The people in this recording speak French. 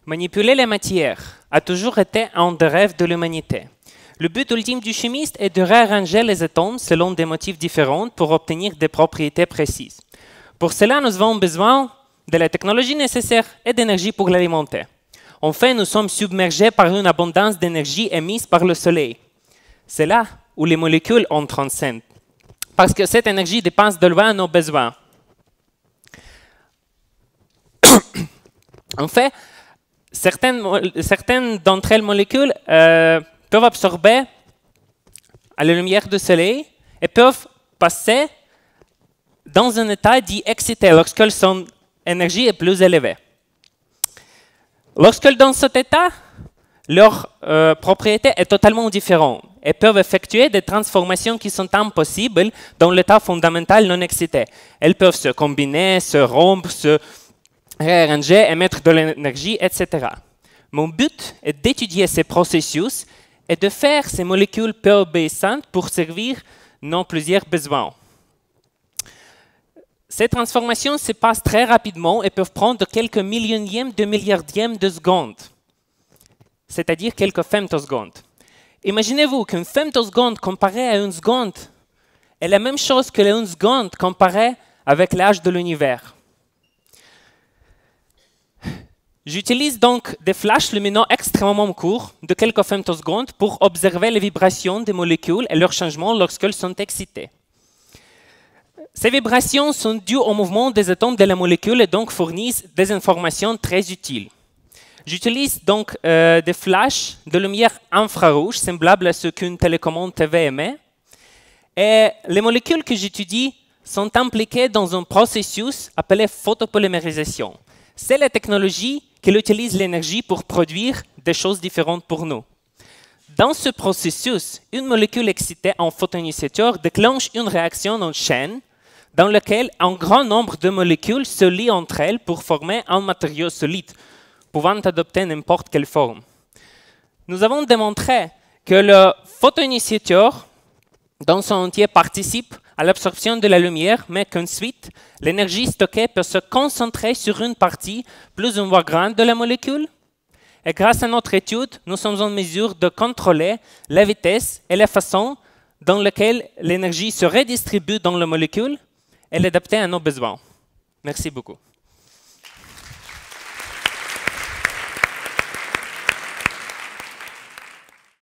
Manipuler les matières a toujours été un des rêves de l'humanité. Le but ultime du chimiste est de réarranger les atomes selon des motifs différents pour obtenir des propriétés précises. Pour cela, nous avons besoin de la technologie nécessaire et d'énergie pour l'alimenter. En fait, nous sommes submergés par une abondance d'énergie émise par le Soleil. C'est là où les molécules entrent en scène, parce que cette énergie dépasse de loin nos besoins. En fait, certaines d'entre elles molécules peuvent absorber à la lumière du soleil et peuvent passer dans un état dit excité lorsque son énergie est plus élevée. Lorsque dans cet état, leur propriété est totalement différente et peuvent effectuer des transformations qui sont impossibles dans l'état fondamental non excité. Elles peuvent se combiner, se rompre, se réarranger, émettre de l'énergie, etc. Mon but est d'étudier ces processus et de faire ces molécules peu obéissantes pour servir nos plusieurs besoins. Ces transformations se passent très rapidement et peuvent prendre quelques millionièmes de milliardièmes de secondes, c'est-à-dire quelques femtosecondes. Imaginez-vous qu'une femtoseconde comparée à une seconde est la même chose que une seconde comparée avec l'âge de l'univers. J'utilise donc des flashs lumineux extrêmement courts de quelques femtosecondes pour observer les vibrations des molécules et leurs changements lorsqu'elles sont excitées. Ces vibrations sont dues au mouvement des atomes de la molécule et donc fournissent des informations très utiles. J'utilise donc des flashs de lumière infrarouge semblables à ce qu'une télécommande TV émet. Et les molécules que j'étudie sont impliquées dans un processus appelé photopolymérisation. C'est la technologie qui utilise l'énergie pour produire des choses différentes pour nous. Dans ce processus, une molécule excitée en photoinitiateur déclenche une réaction en chaîne dans laquelle un grand nombre de molécules se lient entre elles pour former un matériau solide, pouvant adopter n'importe quelle forme. Nous avons démontré que le photoinitiateur, dans son entier, participe à l'absorption de la lumière, mais qu'ensuite, l'énergie stockée peut se concentrer sur une partie plus ou moins grande de la molécule. Et grâce à notre étude, nous sommes en mesure de contrôler la vitesse et la façon dans laquelle l'énergie se redistribue dans la molécule et l'adapter à nos besoins. Merci beaucoup.